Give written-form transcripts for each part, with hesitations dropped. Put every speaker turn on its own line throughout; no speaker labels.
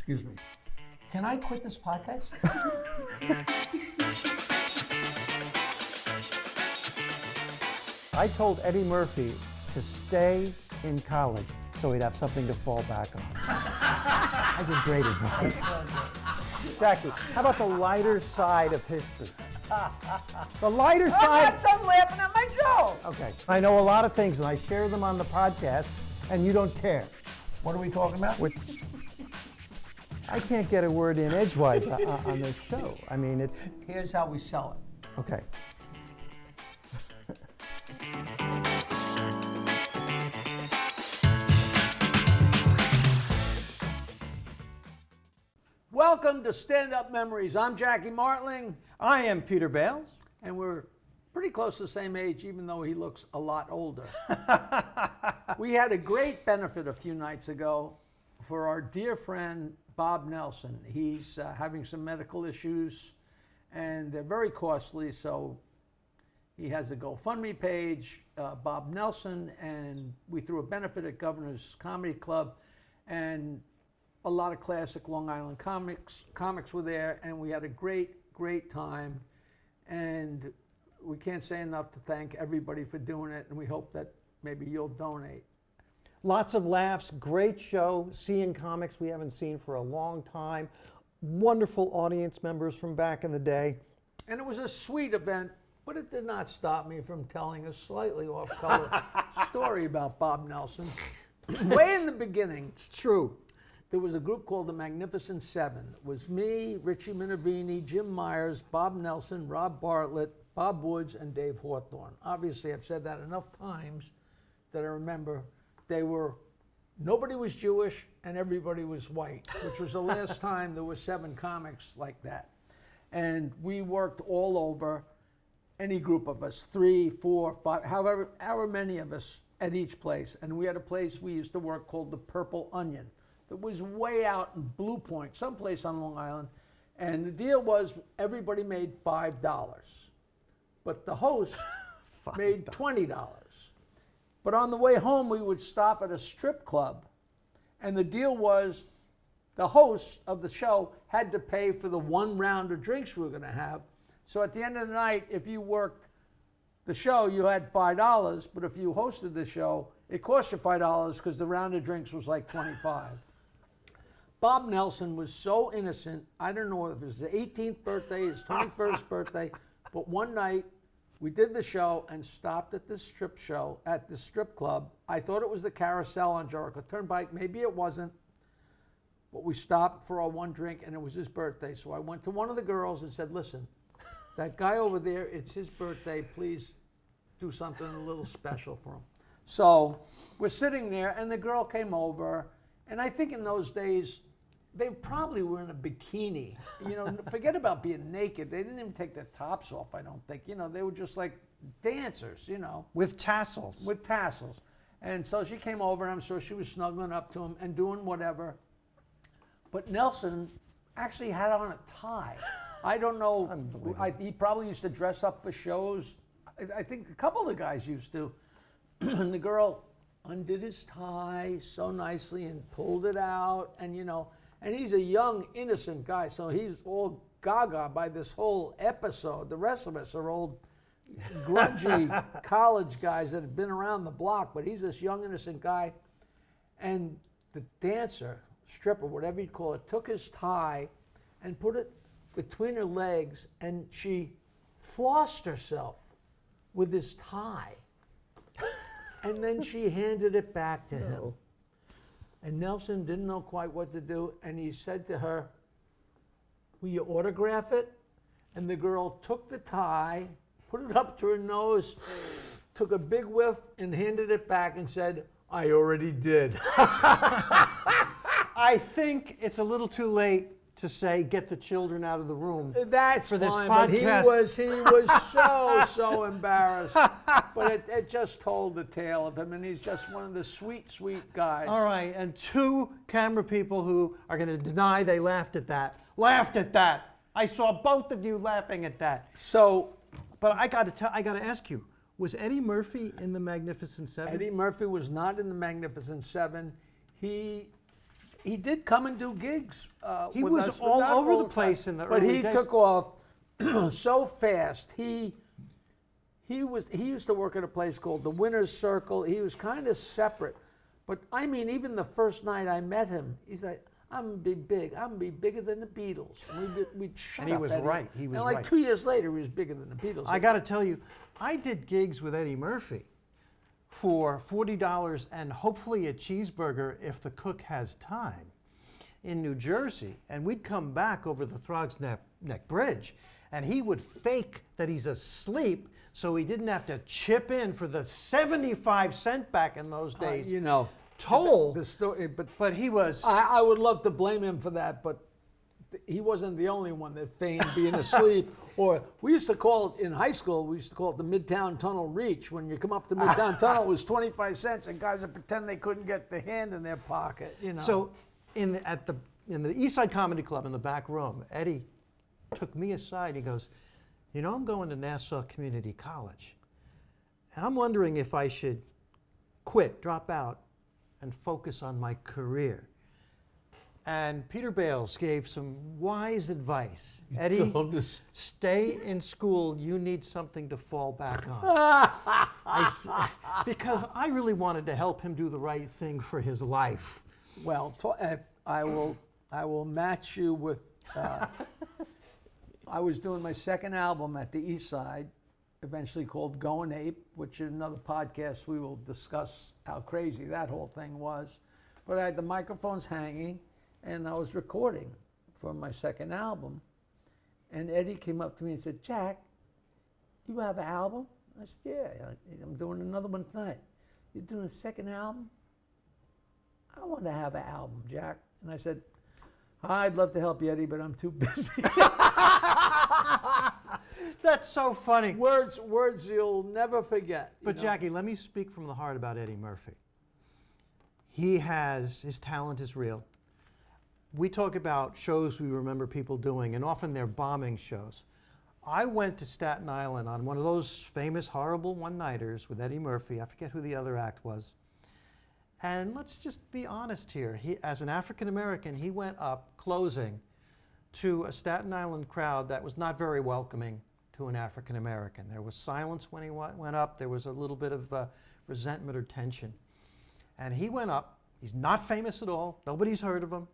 Excuse me. Can I quit this podcast?
I told Eddie Murphy to stay in college so he'd have something to fall back on. I did great advice. Jackie, how about the lighter side of history? The lighter side.
I'm not done laughing at my joke.
Okay. I know a lot of things and I share them on the podcast and you don't care.
What are we talking about?
I can't get a word in edgewise on this show. I mean, it's...
Here's how we sell it.
Okay.
Welcome to Stand Up Memories. I'm Jackie Martling.
I am Peter Bales.
And we're pretty close to the same age, even though he looks a lot older. We had a great benefit a few nights ago for our dear friend, Bob Nelson. He's having some medical issues, and they're very costly, so he has a GoFundMe page, Bob Nelson, and we threw a benefit at Governor's Comedy Club, and a lot of classic Long Island comics were there, and we had a great time, and we can't say enough to thank everybody for doing it, and we hope that maybe you'll donate.
Lots of laughs, great show, seeing comics we haven't seen for a long time, wonderful audience members from back in the day.
And it was a sweet event, but it did not stop me from telling a slightly off-color story about Bob Nelson. Way in the beginning,
It's true.
there was a group called the Magnificent Seven. It was me, Richie Minervini, Jim Myers, Bob Nelson, Rob Bartlett, Bob Woods, and Dave Hawthorne. Obviously, I've said that enough times that I remember nobody was Jewish and everybody was white, which was the last time there were 7 comics like that. And we worked all over, any group of us, 3, 4, 5, however many of us at each place. And we had a place we used to work called the Purple Onion that was way out in Blue Point, someplace on Long Island. And the deal was everybody made $5, but the host made $20. But on the way home, we would stop at a strip club, and the deal was the host of the show had to pay for the 1 round of drinks we were going to have. So at the end of the night, if you worked the show, you had $5, but if you hosted the show, it cost you $5 because the round of drinks was like $25. Bob Nelson was so innocent. I don't know if it was his 18th birthday, his 21st birthday, but one night, we did the show and stopped at the strip club. I thought it was the Carousel on Jericho Turnpike. Maybe it wasn't, but we stopped for our 1 drink, and it was his birthday. So I went to one of the girls and said, listen, that guy over there, it's his birthday. Please do something a little special for him. So we're sitting there, and the girl came over, and I think in those days, they probably were in a bikini. You know, forget about being naked. They didn't even take their tops off, I don't think. You know, they were just like dancers, you know.
With tassels.
With tassels. And so she came over, and I'm sure she was snuggling up to him and doing whatever. But Nelson actually had on a tie. I don't know. He probably used to dress up for shows. I think a couple of the guys used to. And the girl undid his tie so nicely and pulled it out, and you know, and he's a young, innocent guy, so he's all gaga by this whole episode. The rest of us are old, grungy college guys that have been around the block, but he's this young, innocent guy. And the dancer, stripper, whatever you'd call it, took his tie and put it between her legs, and she flossed herself with his tie. And then she handed it back to him. And Nelson didn't know quite what to do, and he said to her, will you autograph it? And the girl took the tie, put it up to her nose, took a big whiff, and handed it back and said, I already did.
I think it's a little too late to say, get the children out of the room.
That's
for this
fine,
podcast.
But he was so embarrassed. But it just told the tale of him, and he's just one of the sweet guys.
All right, and 2 camera people who are going to deny they laughed at that. I saw both of you laughing at that.
So,
but I got to ask you, was Eddie Murphy in the Magnificent Seven?
Eddie Murphy was not in the Magnificent Seven. He he did come and do gigs.
He
with
was
us, but
all
not
over the
time.
place in the
But
early
he
days.
took off so fast. He used to work at a place called the Winner's Circle. He was kind of separate. But I mean, even the first night I met him, he's like, I'm gonna be big. I'm gonna be bigger than the Beatles. And we'd shut
And he
up,
was
Eddie.
right. He was
and like
right.
2 years later, he was bigger than the Beatles.
I got to tell you, I did gigs with Eddie Murphy for $40 and hopefully a cheeseburger if the cook has time in New Jersey. And we'd come back over the Throgs Neck Bridge, and he would fake that he's asleep so he didn't have to chip in for the 75-cent back in those days.
You know,
toll.
the story,
But he was.
I would love to blame him for that, but he wasn't the only one that feigned being asleep. Or we used to call it, in high school, we used to call it the Midtown Tunnel Reach. When you come up the Midtown Tunnel, it was 25 cents, and guys would pretend they couldn't get the hand in their pocket, you know.
So in the East Side Comedy Club in the back room, Eddie took me aside. He goes, you know, I'm going to Nassau Community College, and I'm wondering if I should quit, drop out, and focus on my career. And Peter Bales gave some wise advice. Eddie, stay in school. You need something to fall back on. Because I really wanted to help him do the right thing for his life.
Well, I will match you with. I was doing my second album at the East Side, eventually called Goin' Ape, which in another podcast we will discuss how crazy that whole thing was. But I had the microphones hanging, and I was recording for my second album. And Eddie came up to me and said, Jack, you have an album? I said, yeah, I'm doing another one tonight. You're doing a second album? I want to have an album, Jack. And I said, I'd love to help you, Eddie, but I'm too busy.
That's so funny.
Words you'll never forget.
But Jackie, let me speak from the heart about Eddie Murphy. His talent is real. We talk about shows we remember people doing, and often they're bombing shows. I went to Staten Island on one of those famous, horrible one-nighters with Eddie Murphy. I forget who the other act was. And let's just be honest here. As an African-American, he went up closing to a Staten Island crowd that was not very welcoming to an African-American. There was silence when he went up. There was a little bit of resentment or tension. And he went up. He's not famous at all. Nobody's heard of him.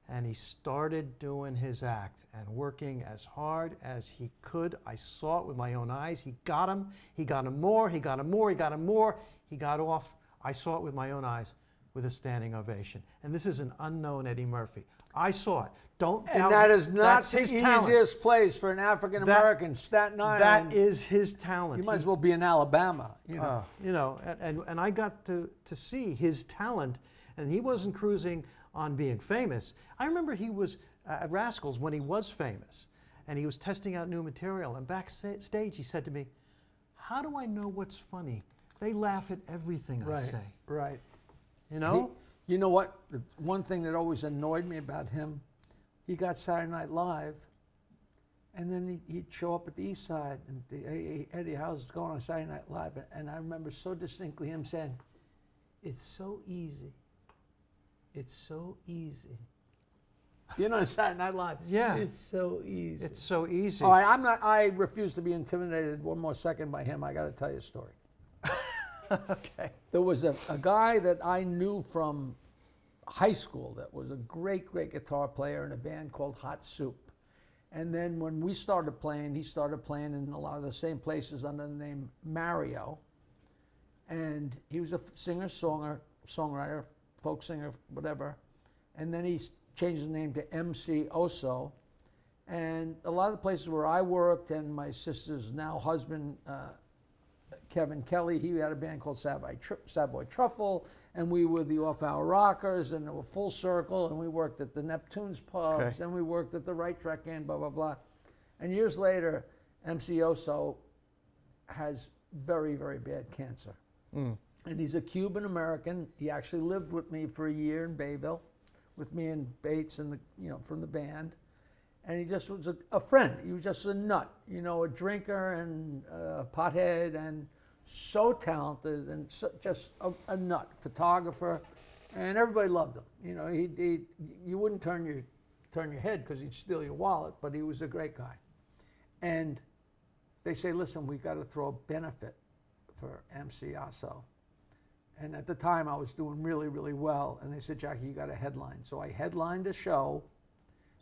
And he started doing his act and working as hard as he could. I saw it with my own eyes. He got him. He got him more. He got him more. He got him more. He got off. I saw it with my own eyes with a standing ovation. And this is an unknown Eddie Murphy. I saw it. Don't doubt.
And that is not the
his talent.
easiest place for an African American, Staten Island.
That is his talent.
You might as well be in Alabama, you know.
And I got to see his talent, and he wasn't cruising on being famous. I remember he was at Rascals when he was famous, and he was testing out new material. And backstage, he said to me, "How do I know what's funny? They laugh at everything I say."
Right.
You know?
You know what? The one thing that always annoyed me about him, he got Saturday Night Live, and then he'd show up at the East Side, and hey, Eddie, how's it going on Saturday Night Live? And I remember so distinctly him saying, "It's so easy. It's so easy." You know, Saturday Night Live.
Yeah.
It's so easy.
It's so easy.
All right, I refuse to be intimidated one more second by him. I got to tell you a story.
Okay.
There was a guy that I knew from high school that was a great guitar player in a band called Hot Soup. And then when we started playing, he started playing in a lot of the same places under the name Mario. And he was a singer-songwriter, folk singer, whatever. And then he changed his name to MC Oso. And a lot of the places where I worked, and my sister's now husband, Kevin Kelly, he had a band called Savoy Truffle, and we were the Off-Hour Rockers, and they were Full Circle, and we worked at the Neptunes pubs, and we worked at the Right Track Inn, blah, blah, blah. And years later, MC Oso has very, very bad cancer. And he's a Cuban American. He actually lived with me for a year in Bayville, with me and Bates and from the band. And he just was a friend. He was just a nut, a drinker and a pothead, and so talented and just a nut, photographer. And everybody loved him. You know, you wouldn't turn your head because he'd steal your wallet, but he was a great guy. And they say, listen, we've got to throw a benefit for MC Asso. And at the time, I was doing really, really well. And they said, Jackie, you got a headline. So I headlined a show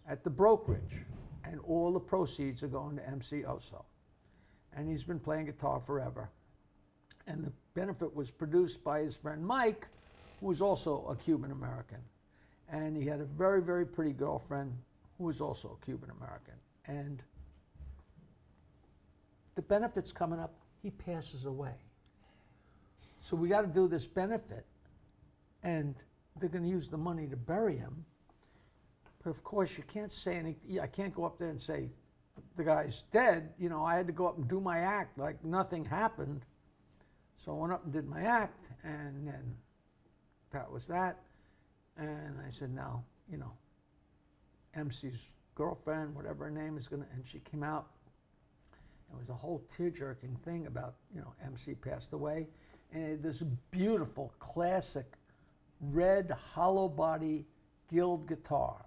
at the brokerage, and all the proceeds are going to MC Oso. And he's been playing guitar forever. And the benefit was produced by his friend Mike, who was also a Cuban American. And he had a very, very pretty girlfriend who was also a Cuban American. And the benefit's coming up, he passes away. So we got to do this benefit, and they're going to use the money to bury him. But of course, you can't say anything. I can't go up there and say, the guy's dead. You know, I had to go up and do my act like nothing happened. So I went up and did my act, and then that was that. And I said, now, you know, MC's girlfriend, whatever her name is gonna, and she came out. It was a whole tear-jerking thing about, you know, MC passed away. And this beautiful, classic, red, hollow body Guild guitar.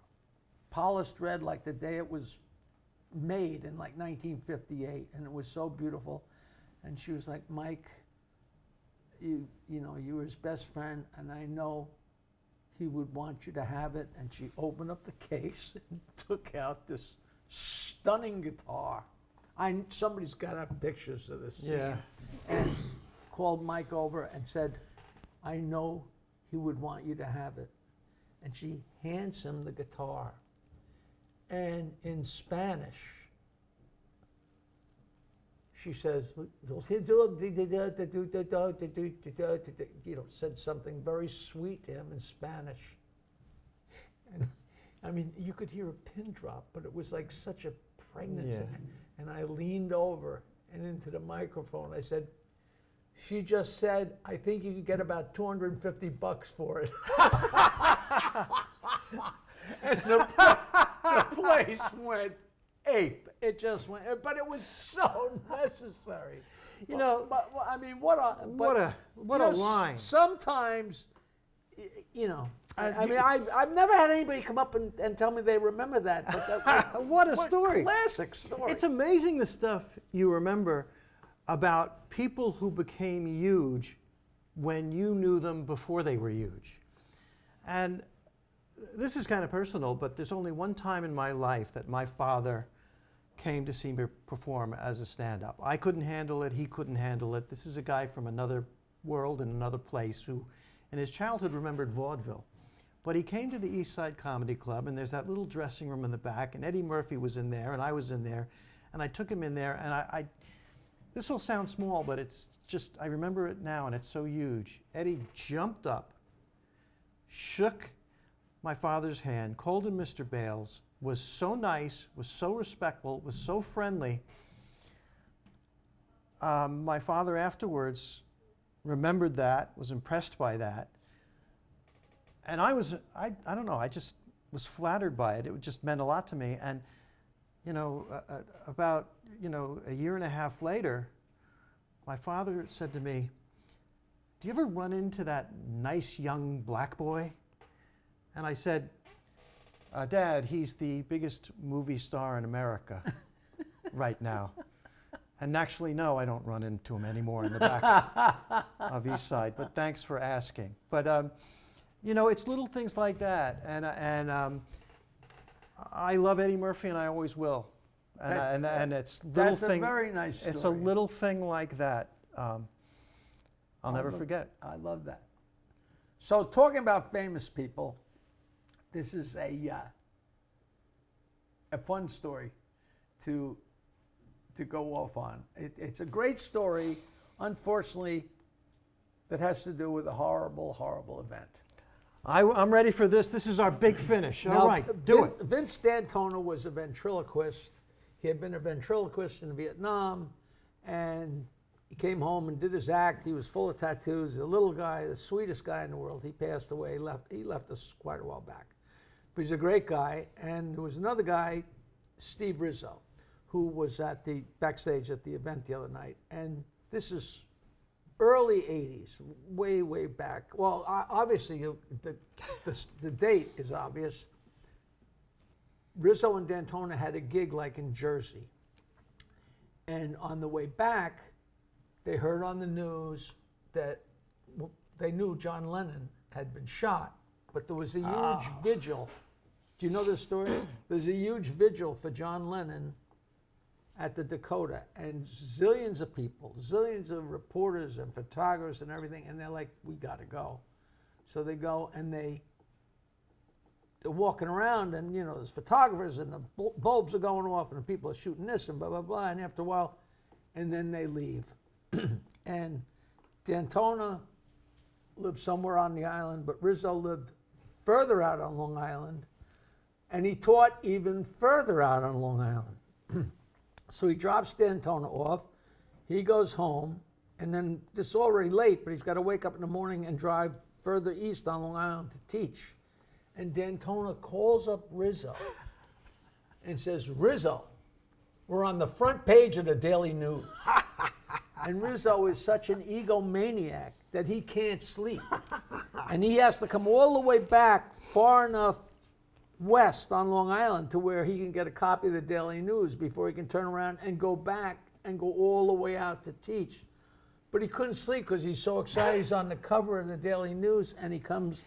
Polished red like the day it was made in like 1958. And it was so beautiful. And she was like, Mike, you know, you were his best friend, and I know he would want you to have it. And she opened up the case and took out this stunning guitar. Somebody's got to have pictures of this scene.
Yeah.
And called Mike over and said, I know he would want you to have it. And she hands him the guitar. And in Spanish, she says, you know, said something very sweet to him in Spanish. And I mean, you could hear a pin drop, but it was like such a pregnancy.
Yeah.
And I leaned over and into the microphone. I said, she just said, I think you could get about $250 for it. And the place went ape. It just went, but it was so necessary.
You know,
but I mean, what a
line.
Sometimes, you know, I've never had anybody come up and tell me they remember that. But that
what a story.
Classic story.
It's amazing the stuff you remember about people who became huge when you knew them before they were huge. And this is kind of personal, but there's only one time in my life that my father came to see me perform as a stand-up. I couldn't handle it, he couldn't handle it. This is a guy from another world and another place who in his childhood remembered vaudeville. But he came to the East Side Comedy Club, and there's that little dressing room in the back, and Eddie Murphy was in there, and I was in there, and I took him in there, and I this will sound small, but it's just, I remember it now, and it's so huge. Eddie jumped up, shook my father's hand, called him Mr. Bales, was so nice, was so respectful, was so friendly. My father afterwards remembered that, was impressed by that. And I don't know, I just was flattered by it. It just meant a lot to me. And, you know, about, you know, a year and a half later, my father said to me, do you ever run into that nice young black boy? And I said, Dad, he's the biggest movie star in America right now. And actually, no, I don't run into him anymore in the back of East Side, but thanks for asking. But, you know, it's little things like that. And I love Eddie Murphy, and I always will. And it's little
that's
thing.
A very nice story.
It's a little thing like that. I'll never forget.
I love that. So talking about famous people, this is a fun story to go off on. It's a great story, unfortunately, that has to do with a horrible, horrible event.
I'm ready for this. This is our big finish.
Now,
all right, do it.
Vince D'Antona was a ventriloquist. He had been a ventriloquist in Vietnam, and he came home and did his act. He was full of tattoos. A little guy, the sweetest guy in the world. He passed away. He left us quite a while back. But he's a great guy. And there was another guy, Steve Rizzo, who was at the backstage at the event the other night. And this is early 80s, way, way back. Well, obviously, the date is obvious. Rizzo and Dantona had a gig like in Jersey. And on the way back, they heard on the news that they knew John Lennon had been shot, but there was a huge vigil. Do you know this story? There's a huge vigil for John Lennon at the Dakota, and zillions of people, zillions of reporters and photographers and everything, and they're like, we gotta go. So they go, and they're walking around, and there's photographers, and the bulbs are going off, and the people are shooting this, and blah, blah, blah, and after a while, and then they leave. And Dantona lived somewhere on the island, but Rizzo lived further out on Long Island, and he taught even further out on Long Island. So he drops Dantona off, he goes home, and then it's already late, but he's got to wake up in the morning and drive further east on Long Island to teach. And Dantona calls up Rizzo and says, Rizzo, we're on the front page of the Daily News. And Rizzo is such an egomaniac that he can't sleep. And he has to come all the way back far enough west on Long Island to where he can get a copy of the Daily News before he can turn around and go back and go all the way out to teach. But he couldn't sleep because he's so excited. He's on the cover of the Daily News, and he comes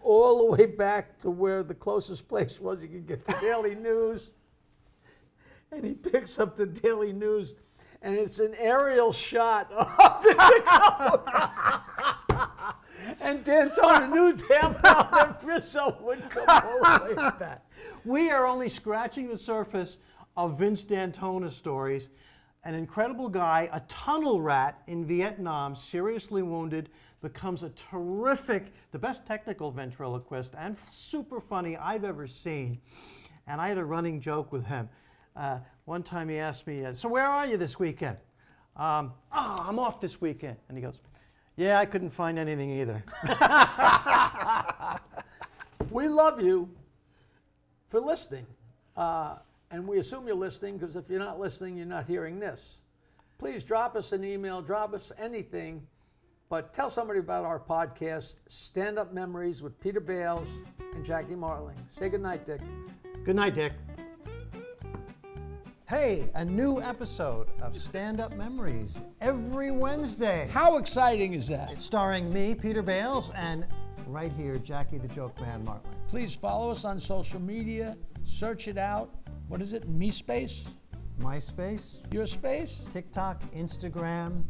all the way back to where the closest place was he could get the Daily News. And he picks up the Daily News, and it's an aerial shot of the Dakota. And Dantona knew damn well that Rizzo would come all the way back.
We are only scratching the surface of Vince Dantona stories. An incredible guy, a tunnel rat in Vietnam, seriously wounded, becomes a terrific, the best technical ventriloquist and super funny I've ever seen. And I had a running joke with him. One time he asked me, so where are you this weekend? I'm off this weekend. And he goes, yeah, I couldn't find anything either.
We love you for listening. And we assume you're listening because if you're not listening, you're not hearing this. Please drop us an email, drop us anything, but tell somebody about our podcast, Stand Up Memories with Peter Bales and Jackie Martling. Say goodnight, Dick.
Good night, Dick. Hey, a new episode of Stand Up Memories every Wednesday.
How exciting is that?
It's starring me, Peter Bales, and right here, Jackie the Joke Man Martling.
Please follow us on social media. Search it out. What is it? MeSpace?
MySpace,
Your space?
TikTok, Instagram,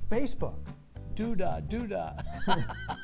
Facebook.
Doodah, doodah.